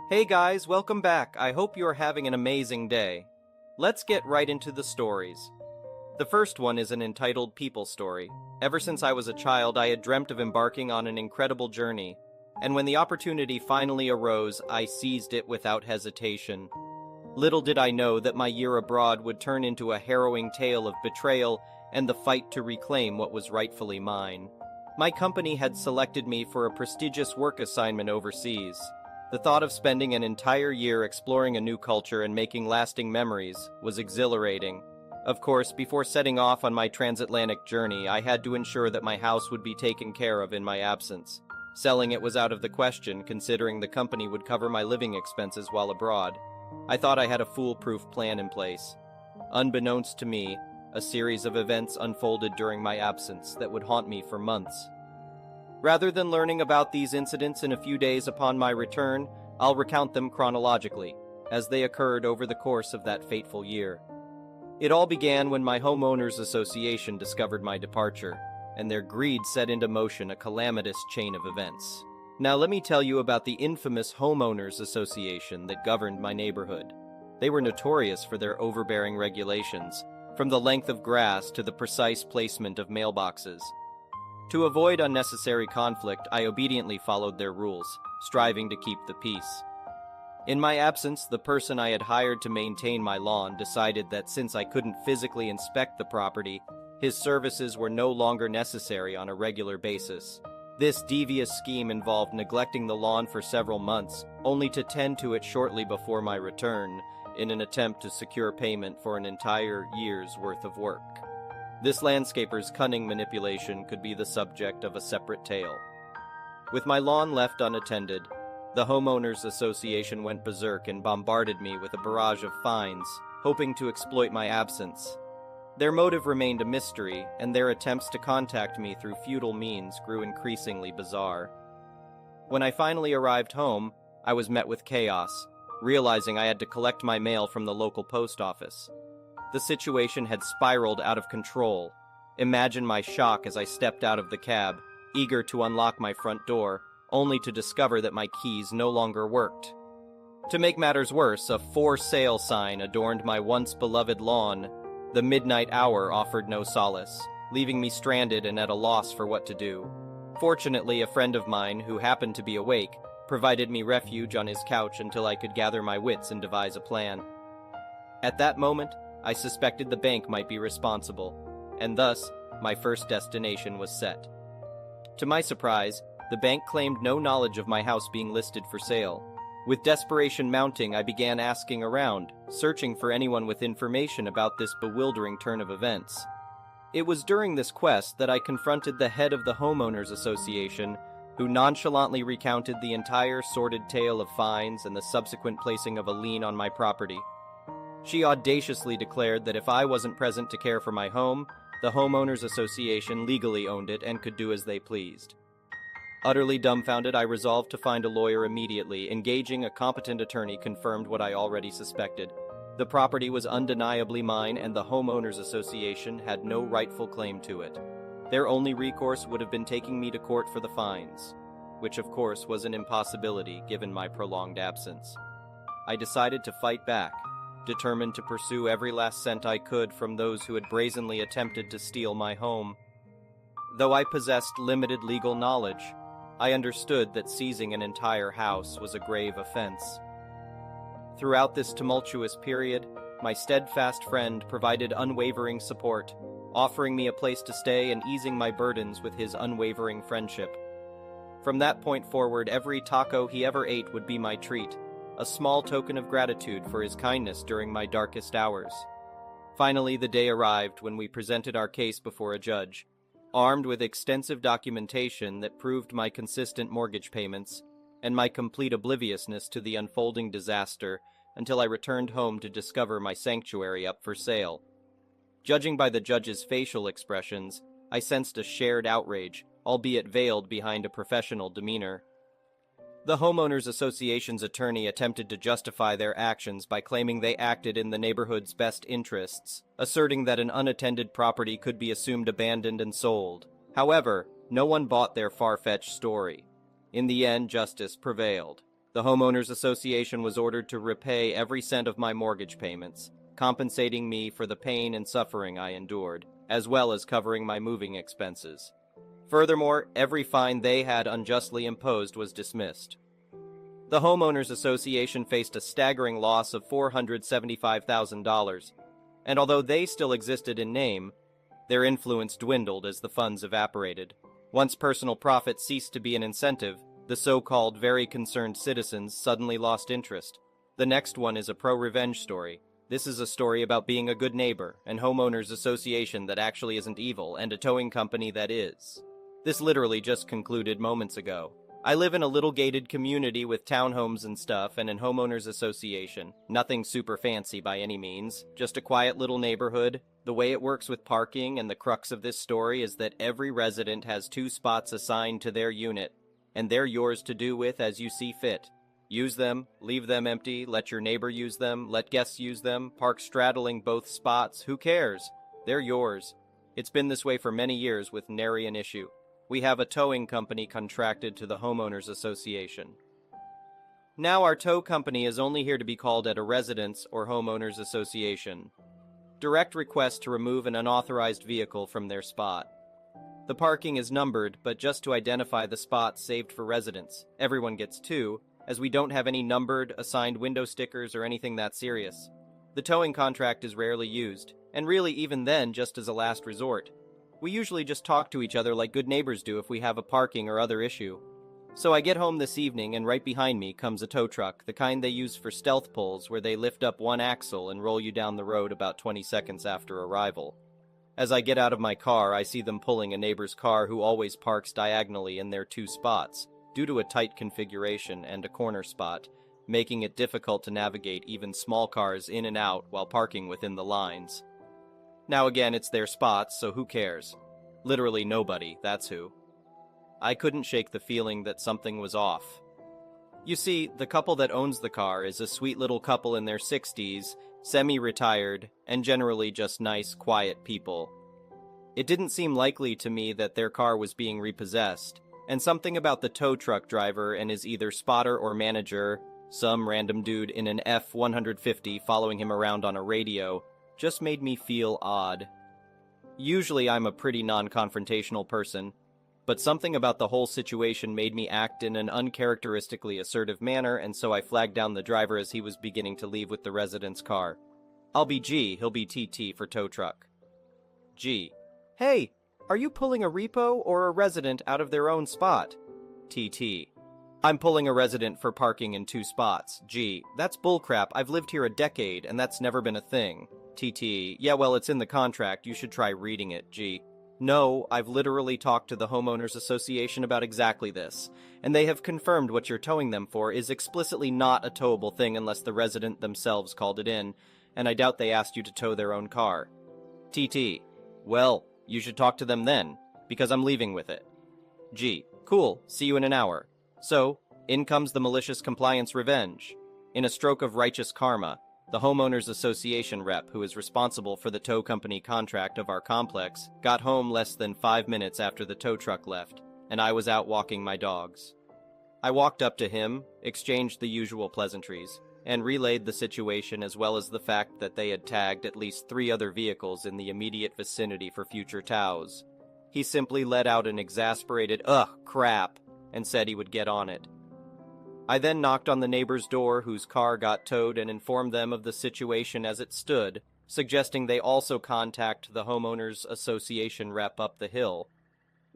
Hey guys, welcome back. I hope you're having an amazing day. Let's get right into the stories. The first one is an entitled People Story. Ever since I was a child, I had dreamt of embarking on an incredible journey, and when the opportunity finally arose, I seized it without hesitation. Little did I know that my year abroad would turn into a harrowing tale of betrayal and the fight to reclaim what was rightfully mine. My company had selected me for a prestigious work assignment overseas. The thought of spending an entire year exploring a new culture and making lasting memories was exhilarating. Of course, before setting off on my transatlantic journey, I had to ensure that my house would be taken care of in my absence. Selling it was out of the question, considering the company would cover my living expenses while abroad. I thought I had a foolproof plan in place. Unbeknownst to me, a series of events unfolded during my absence that would haunt me for months. Rather than learning about these incidents in a few days upon my return, I'll recount them chronologically, as they occurred over the course of that fateful year. It all began when my homeowners association discovered my departure, and their greed set into motion a calamitous chain of events. Now let me tell you about the infamous homeowners association that governed my neighborhood. They were notorious for their overbearing regulations, from the length of grass to the precise placement of mailboxes. To avoid unnecessary conflict, I obediently followed their rules, striving to keep the peace. In my absence, the person I had hired to maintain my lawn decided that since I couldn't physically inspect the property, his services were no longer necessary on a regular basis. This devious scheme involved neglecting the lawn for several months, only to tend to it shortly before my return, in an attempt to secure payment for an entire year's worth of work. This landscaper's cunning manipulation could be the subject of a separate tale. With my lawn left unattended, the homeowners association went berserk and bombarded me with a barrage of fines, hoping to exploit my absence. Their motive remained a mystery, and their attempts to contact me through futile means grew increasingly bizarre. When I finally arrived home, I was met with chaos, realizing I had to collect my mail from the local post office. The situation had spiraled out of control. Imagine my shock as I stepped out of the cab, eager to unlock my front door, only to discover that my keys no longer worked. To make matters worse, a for sale sign adorned my once beloved lawn. The midnight hour offered no solace, leaving me stranded and at a loss for what to do. Fortunately, a friend of mine, who happened to be awake, provided me refuge on his couch until I could gather my wits and devise a plan. At that moment, I suspected the bank might be responsible, and thus, my first destination was set. To my surprise, the bank claimed no knowledge of my house being listed for sale. With desperation mounting, I began asking around, searching for anyone with information about this bewildering turn of events. It was during this quest that I confronted the head of the homeowners association, who nonchalantly recounted the entire sordid tale of fines and the subsequent placing of a lien on my property. She audaciously declared that if I wasn't present to care for my home, the homeowners association legally owned it and could do as they pleased. Utterly dumbfounded, I resolved to find a lawyer immediately. Engaging a competent attorney confirmed what I already suspected. The property was undeniably mine, and the homeowners association had no rightful claim to it. Their only recourse would have been taking me to court for the fines, which of course was an impossibility given my prolonged absence. I decided to fight back, determined to pursue every last cent I could from those who had brazenly attempted to steal my home. Though I possessed limited legal knowledge, I understood that seizing an entire house was a grave offense. Throughout this tumultuous period, my steadfast friend provided unwavering support, offering me a place to stay and easing my burdens with his unwavering friendship. From that point forward, every taco he ever ate would be my treat, a small token of gratitude for his kindness during my darkest hours. Finally, the day arrived when we presented our case before a judge. Armed with extensive documentation that proved my consistent mortgage payments and my complete obliviousness to the unfolding disaster until I returned home to discover my sanctuary up for sale. Judging by the judge's facial expressions, I sensed a shared outrage, albeit veiled behind a professional demeanor. The homeowners association's attorney attempted to justify their actions by claiming they acted in the neighborhood's best interests, asserting that an unattended property could be assumed abandoned and sold. However, no one bought their far-fetched story. In the end, justice prevailed. The homeowners association was ordered to repay every cent of my mortgage payments, compensating me for the pain and suffering I endured, as well as covering my moving expenses. Furthermore, every fine they had unjustly imposed was dismissed. The homeowners association faced a staggering loss of $475,000, and although they still existed in name, their influence dwindled as the funds evaporated. Once personal profit ceased to be an incentive, the so-called very concerned citizens suddenly lost interest. The next one is a pro-revenge story. This is a story about being a good neighbor, an homeowners association that actually isn't evil, and a towing company that is. This literally just concluded moments ago. I live in a little gated community with townhomes and stuff and an homeowners association. Nothing super fancy by any means, just a quiet little neighborhood. The way it works with parking and the crux of this story is that every resident has 2 spots assigned to their unit, and they're yours to do with as you see fit. Use them, leave them empty, let your neighbor use them, let guests use them, park straddling both spots, who cares? They're yours. It's been this way for many years with nary an issue. We have a towing company contracted to the homeowners association. Now our tow company is only here to be called at a residence or homeowners association. Direct request to remove an unauthorized vehicle from their spot. The parking is numbered, but just to identify the spots saved for residents. Everyone gets 2, as we don't have any numbered, assigned window stickers or anything that serious. The towing contract is rarely used, and really even then just as a last resort. We usually just talk to each other like good neighbors do if we have a parking or other issue. So I get home this evening and right behind me comes a tow truck, the kind they use for stealth pulls where they lift up one axle and roll you down the road about 20 seconds after arrival. As I get out of my car, I see them pulling a neighbor's car who always parks diagonally in their 2 spots, due to a tight configuration and a corner spot, making it difficult to navigate even small cars in and out while parking within the lines. Now again, it's their spots, so who cares? Literally nobody, that's who. I couldn't shake the feeling that something was off. You see, the couple that owns the car is a sweet little couple in their 60s, semi-retired, and generally just nice, quiet people. It didn't seem likely to me that their car was being repossessed, and something about the tow truck driver and his either spotter or manager, some random dude in an F-150 following him around on a radio, just made me feel odd. Usually I'm a pretty non-confrontational person, but something about the whole situation made me act in an uncharacteristically assertive manner, and so I flagged down the driver as he was beginning to leave with the resident's car. I'll be G, he'll be TT for tow truck. G. Hey, are you pulling a repo or a resident out of their own spot? TT. I'm pulling a resident for parking in 2 spots. G. That's bullcrap, I've lived here a decade, and that's never been a thing. TT. Yeah, well, it's in the contract. You should try reading it. G. No, I've literally talked to the homeowners association about exactly this, and they have confirmed what you're towing them for is explicitly not a towable thing unless the resident themselves called it in, and I doubt they asked you to tow their own car. TT. Well, you should talk to them then, because I'm leaving with it. G. Cool, see you in an hour. So, in comes the malicious compliance revenge. In a stroke of righteous karma, the homeowners association rep, who is responsible for the tow company contract of our complex, got home less than 5 minutes after the tow truck left, and I was out walking my dogs. I walked up to him, exchanged the usual pleasantries, and relayed the situation as well as the fact that they had tagged at least 3 other vehicles in the immediate vicinity for future tows. He simply let out an exasperated, "Ugh, crap," and said he would get on it. I then knocked on the neighbor's door whose car got towed and informed them of the situation as it stood, suggesting they also contact the homeowners association rep up the hill.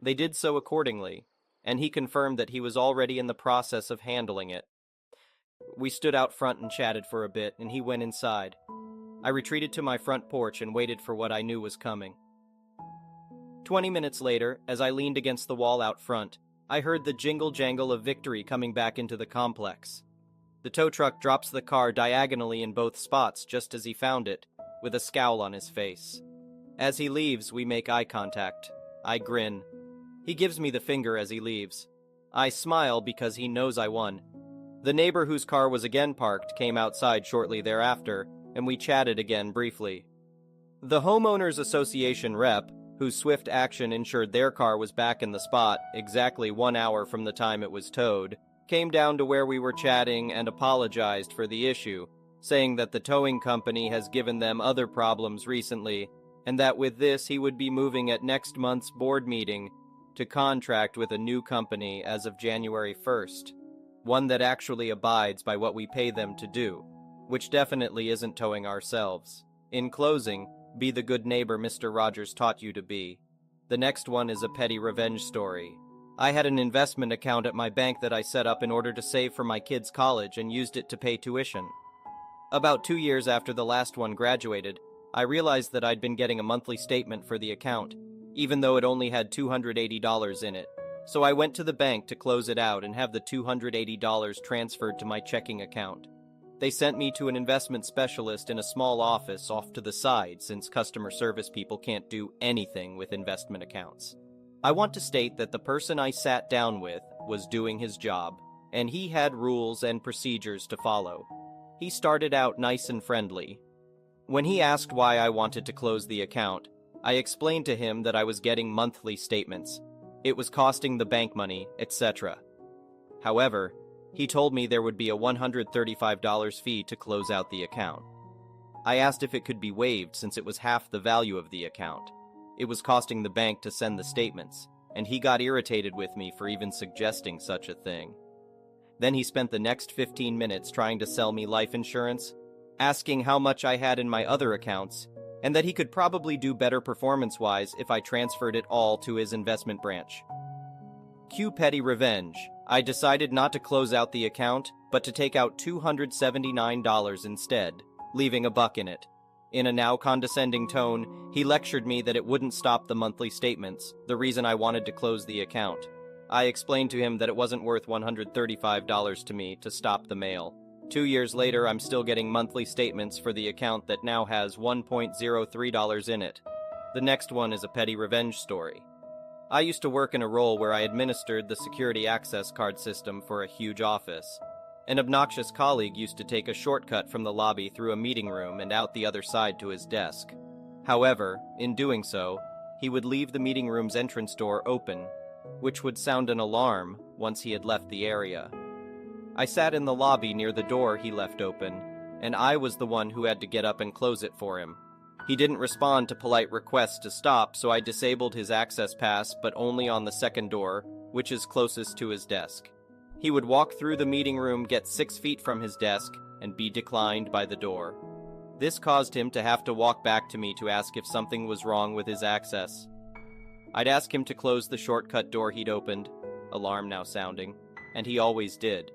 They did so accordingly, and he confirmed that he was already in the process of handling it. We stood out front and chatted for a bit, and he went inside. I retreated to my front porch and waited for what I knew was coming. 20 minutes later, as I leaned against the wall out front, I heard the jingle-jangle of victory coming back into the complex. The tow truck drops the car diagonally in both spots just as he found it, with a scowl on his face. As he leaves, we make eye contact. I grin. He gives me the finger as he leaves. I smile because he knows I won. The neighbor whose car was again parked came outside shortly thereafter, and we chatted again briefly. The homeowners association rep, whose swift action ensured their car was back in the spot exactly 1 hour from the time it was towed, came down to where we were chatting and apologized for the issue, saying that the towing company has given them other problems recently, and that with this he would be moving at next month's board meeting to contract with a new company as of January 1st, one that actually abides by what we pay them to do, which definitely isn't towing ourselves. In closing, be the good neighbor Mr. Rogers taught you to be. The next one is a petty revenge story. I had an investment account at my bank that I set up in order to save for my kids' college and used it to pay tuition. About 2 years after the last one graduated, I realized that I'd been getting a monthly statement for the account, even though it only had $280 in it. So I went to the bank to close it out and have the $280 transferred to my checking account. They sent me to an investment specialist in a small office off to the side since customer service people can't do anything with investment accounts. I want to state that the person I sat down with was doing his job, and he had rules and procedures to follow. He started out nice and friendly. When he asked why I wanted to close the account, I explained to him that I was getting monthly statements. It was costing the bank money, etc. However, he told me there would be a $135 fee to close out the account. I asked if it could be waived since it was half the value of the account. It was costing the bank to send the statements, and he got irritated with me for even suggesting such a thing. Then he spent the next 15 minutes trying to sell me life insurance, asking how much I had in my other accounts, and that he could probably do better performance-wise if I transferred it all to his investment branch. Cue petty revenge. I decided not to close out the account, but to take out $279 instead, leaving a buck in it. In a now condescending tone, he lectured me that it wouldn't stop the monthly statements, the reason I wanted to close the account. I explained to him that it wasn't worth $135 to me to stop the mail. 2 years later, I'm still getting monthly statements for the account that now has $1.03 in it. The next one is a petty revenge story. I used to work in a role where I administered the security access card system for a huge office. An obnoxious colleague used to take a shortcut from the lobby through a meeting room and out the other side to his desk. However, in doing so, he would leave the meeting room's entrance door open, which would sound an alarm once he had left the area. I sat in the lobby near the door he left open, and I was the one who had to get up and close it for him. He didn't respond to polite requests to stop, so I disabled his access pass, but only on the second door, which is closest to his desk. He would walk through the meeting room, get 6 feet from his desk, and be declined by the door. This caused him to have to walk back to me to ask if something was wrong with his access. I'd ask him to close the shortcut door he'd opened, alarm now sounding, and he always did.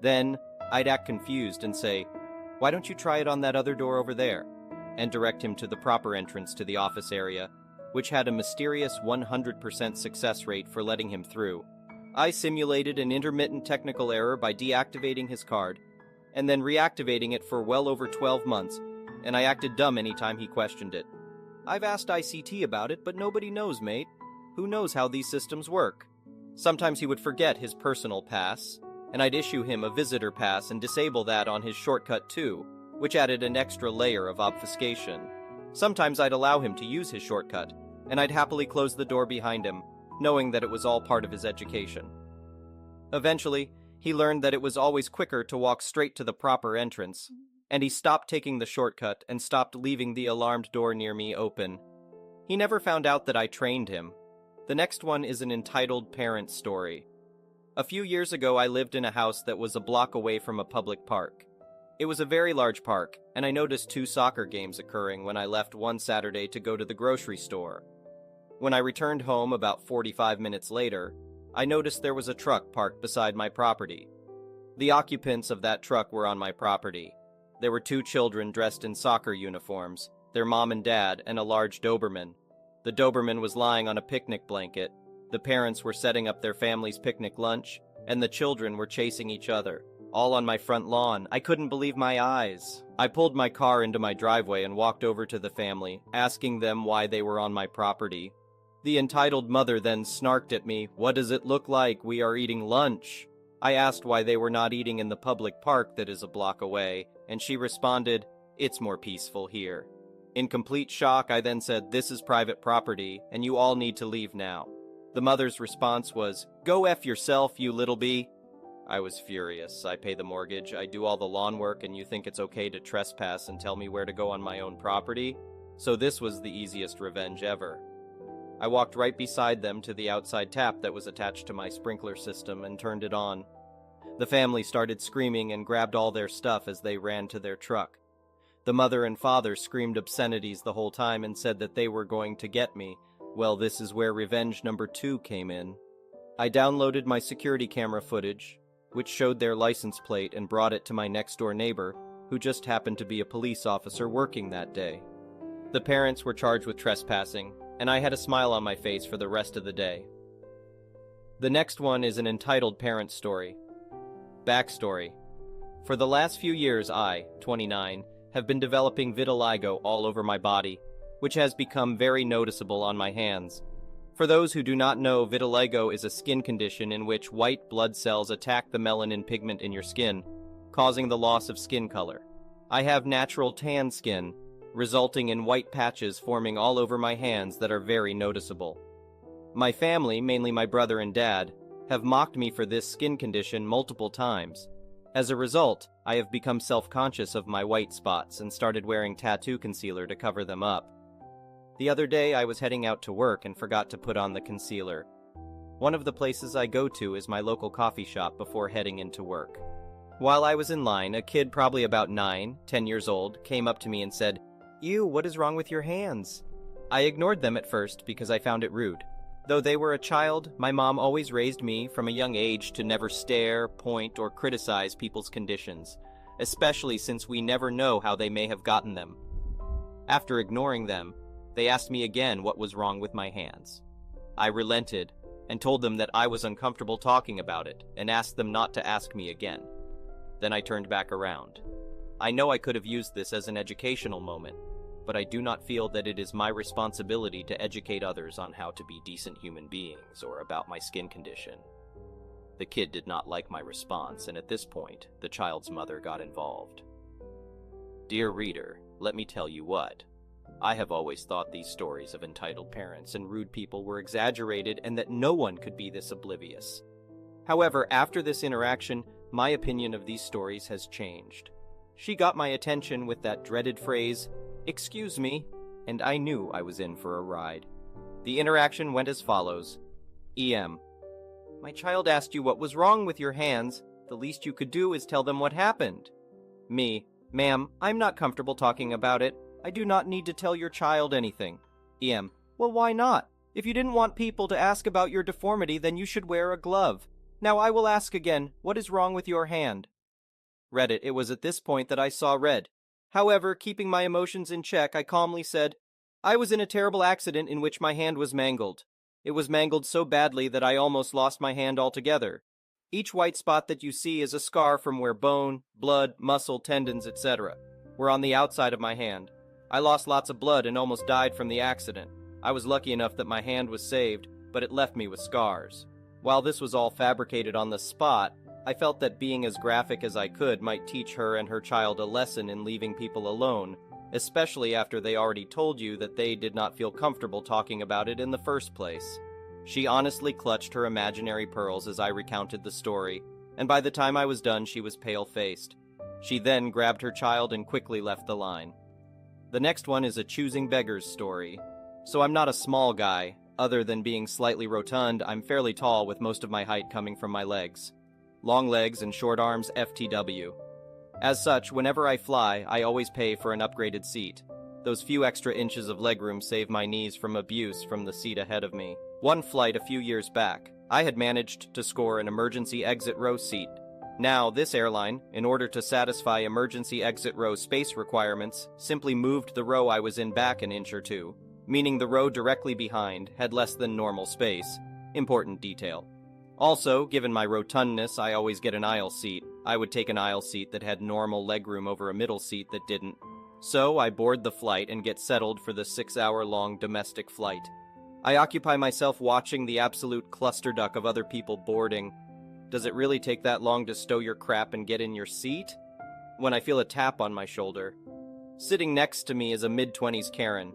Then, I'd act confused and say, "Why don't you try it on that other door over there?" and direct him to the proper entrance to the office area, which had a mysterious 100% success rate for letting him through. I simulated an intermittent technical error by deactivating his card, and then reactivating it for well over 12 months, and I acted dumb anytime he questioned it. "I've asked ICT about it, but nobody knows, mate. Who knows how these systems work?" Sometimes he would forget his personal pass, and I'd issue him a visitor pass and disable that on his shortcut too, which added an extra layer of obfuscation. Sometimes I'd allow him to use his shortcut, and I'd happily close the door behind him, knowing that it was all part of his education. Eventually, he learned that it was always quicker to walk straight to the proper entrance, and he stopped taking the shortcut and stopped leaving the alarmed door near me open. He never found out that I trained him. The next one is an entitled parent story. A few years ago, I lived in a house that was a block away from a public park. It was a very large park, and I noticed 2 soccer games occurring when I left one Saturday to go to the grocery store. When I returned home about 45 minutes later, I noticed there was a truck parked beside my property. The occupants of that truck were on my property. There were 2 children dressed in soccer uniforms, their mom and dad, and a large Doberman. The Doberman was lying on a picnic blanket, the parents were setting up their family's picnic lunch, and the children were chasing each other, all on my front lawn. I couldn't believe my eyes. I pulled my car into my driveway and walked over to the family, asking them why they were on my property. The entitled mother then snarked at me, "What does it look like? We are eating lunch." I asked why they were not eating in the public park that is a block away, and she responded, "It's more peaceful here." In complete shock, I then said, "This is private property, and you all need to leave now." The mother's response was, "Go F yourself, you little bee." I was furious. I pay the mortgage, I do all the lawn work, and you think it's okay to trespass and tell me where to go on my own property? So this was the easiest revenge ever. I walked right beside them to the outside tap that was attached to my sprinkler system and turned it on. The family started screaming and grabbed all their stuff as they ran to their truck. The mother and father screamed obscenities the whole time and said that they were going to get me. Well, this is where revenge number 2 came in. I downloaded my security camera footage, which showed their license plate, and brought it to my next-door neighbor, who just happened to be a police officer working that day. The parents were charged with trespassing, and I had a smile on my face for the rest of the day. The next one is an entitled parent story. Backstory. For the last few years I, 29, have been developing vitiligo all over my body, which has become very noticeable on my hands. For those who do not know, vitiligo is a skin condition in which white blood cells attack the melanin pigment in your skin, causing the loss of skin color. I have natural tan skin, resulting in white patches forming all over my hands that are very noticeable. My family, mainly my brother and dad, have mocked me for this skin condition multiple times. As a result, I have become self-conscious of my white spots and started wearing tattoo concealer to cover them up. The other day I was heading out to work and forgot to put on the concealer. One of the places I go to is my local coffee shop before heading into work. While I was in line, a kid probably about 9-10 years old came up to me and said, "Ew, what is wrong with your hands?" I ignored them at first because I found it rude. Though they were a child, my mom always raised me from a young age to never stare, point, or criticize people's conditions, especially since we never know how they may have gotten them. After ignoring them, they asked me again what was wrong with my hands. I relented and told them that I was uncomfortable talking about it and asked them not to ask me again. Then I turned back around. I know I could have used this as an educational moment, but I do not feel that it is my responsibility to educate others on how to be decent human beings or about my skin condition. The kid did not like my response, and at this point, the child's mother got involved. Dear reader, let me tell you what. I have always thought these stories of entitled parents and rude people were exaggerated and that no one could be this oblivious. However, after this interaction, my opinion of these stories has changed. She got my attention with that dreaded phrase, "Excuse me," and I knew I was in for a ride. The interaction went as follows. EM. My child asked you what was wrong with your hands. The least you could do is tell them what happened. Me. Ma'am, I'm not comfortable talking about it. I do not need to tell your child anything. EM. Well, why not? If you didn't want people to ask about your deformity, then you should wear a glove. Now I will ask again, what is wrong with your hand? Reddit. It was at this point that I saw red. However, keeping my emotions in check, I calmly said, I was in a terrible accident in which my hand was mangled. It was mangled so badly that I almost lost my hand altogether. Each white spot that you see is a scar from where bone, blood, muscle, tendons, etc. were on the outside of my hand. I lost lots of blood and almost died from the accident. I was lucky enough that my hand was saved, but it left me with scars. While this was all fabricated on the spot, I felt that being as graphic as I could might teach her and her child a lesson in leaving people alone, especially after they already told you that they did not feel comfortable talking about it in the first place. She honestly clutched her imaginary pearls as I recounted the story, and by the time I was done she was pale-faced. She then grabbed her child and quickly left the line. The next one is a choosing beggars story. So I'm not a small guy. Other than being slightly rotund, I'm fairly tall with most of my height coming from my legs. Long legs and short arms, FTW. As such, whenever I fly, I always pay for an upgraded seat. Those few extra inches of legroom save my knees from abuse from the seat ahead of me. One flight a few years back, I had managed to score an emergency exit row seat. Now, this airline, in order to satisfy emergency exit row space requirements, simply moved the row I was in back an inch or two, meaning the row directly behind had less than normal space. Important detail. Also, given my rotundness, I always get an aisle seat. I would take an aisle seat that had normal legroom over a middle seat that didn't. So I board the flight and get settled for the 6-hour-long domestic flight. I occupy myself watching the absolute clusterduck of other people boarding. Does it really take that long to stow your crap and get in your seat? When I feel a tap on my shoulder. Sitting next to me is a mid-20s Karen.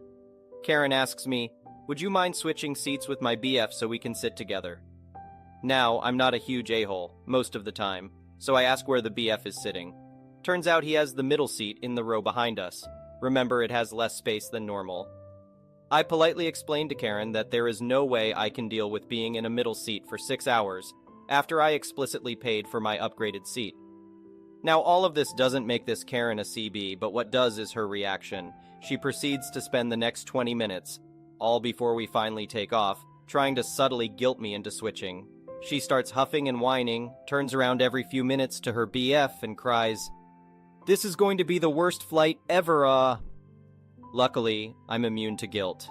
Karen asks me, would you mind switching seats with my BF so we can sit together? Now, I'm not a huge a-hole, most of the time, so I ask where the BF is sitting. Turns out he has the middle seat in the row behind us. Remember, it has less space than normal. I politely explained to Karen that there is no way I can deal with being in a middle seat for 6 hours after I explicitly paid for my upgraded seat. Now, all of this doesn't make this Karen a CB, but what does is her reaction. She proceeds to spend the next 20 minutes, all before we finally take off, trying to subtly guilt me into switching. She starts huffing and whining, turns around every few minutes to her BF and cries, "This is going to be the worst flight ever, Luckily, I'm immune to guilt.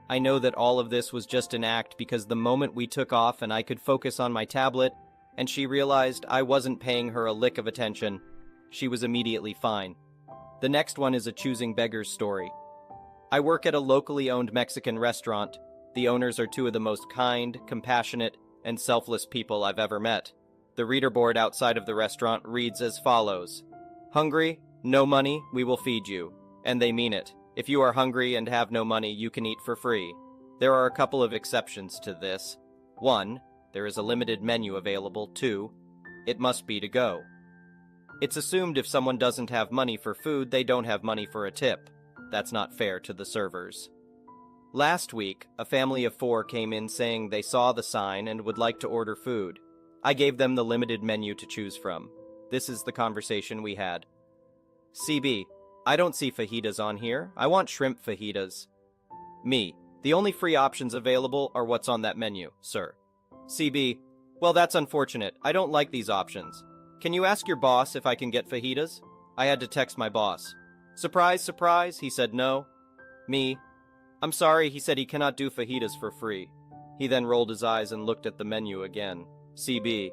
I know that all of this was just an act because the moment we took off and I could focus on my tablet, and she realized I wasn't paying her a lick of attention, she was immediately fine. The next one is a choosing beggars story. I work at a locally owned Mexican restaurant. The owners are two of the most kind, compassionate, and selfless people I've ever met. The reader board outside of the restaurant reads as follows: "Hungry? No money? We will feed you." And they mean it. If you are hungry and have no money, you can eat for free. There are a couple of exceptions to this. 1. There is a limited menu available. 2. It must be to go. It's assumed if someone doesn't have money for food, they don't have money for a tip. That's not fair to the servers. Last week, a family of 4 came in saying they saw the sign and would like to order food. I gave them the limited menu to choose from. This is the conversation we had. CB: I don't see fajitas on here. I want shrimp fajitas. Me: the only free options available are what's on that menu, sir. CB: well, that's unfortunate. I don't like these options. Can you ask your boss if I can get fajitas? I had to text my boss. Surprise, surprise, he said no. Me: I'm sorry, he said he cannot do fajitas for free. He then rolled his eyes and looked at the menu again. CB: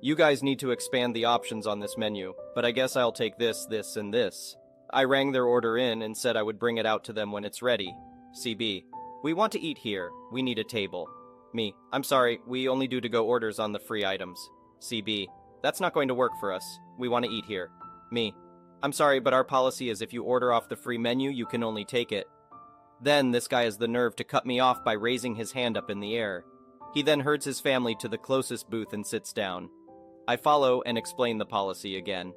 you guys need to expand the options on this menu, but I guess I'll take this, this, and this. I rang their order in and said I would bring it out to them when it's ready. CB: we want to eat here. We need a table. Me: I'm sorry, we only do to-go orders on the free items. CB: that's not going to work for us. We want to eat here. Me: I'm sorry, but our policy is if you order off the free menu, you can only take it. Then this guy has the nerve to cut me off by raising his hand up in the air. He then herds his family to the closest booth and sits down. I follow and explain the policy again.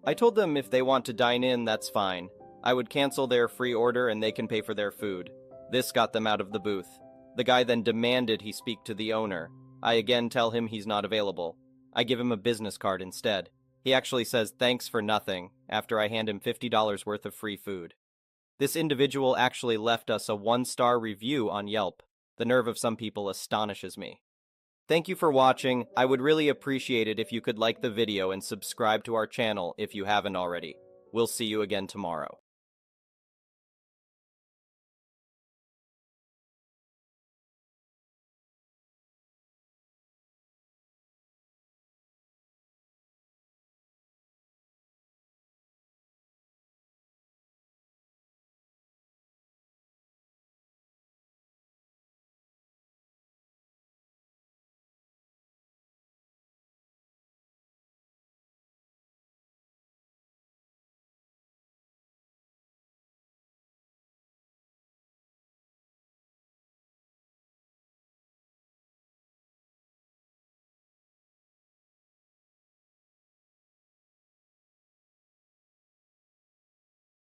I told them if they want to dine in, that's fine. I would cancel their free order and they can pay for their food. This got them out of the booth. The guy then demanded he speak to the owner. I again tell him he's not available. I give him a business card instead. He actually says thanks for nothing after I hand him $50 worth of free food. This individual actually left us a 1-star review on Yelp. The nerve of some people astonishes me. Thank you for watching. I would really appreciate it if you could like the video and subscribe to our channel if you haven't already. We'll see you again tomorrow.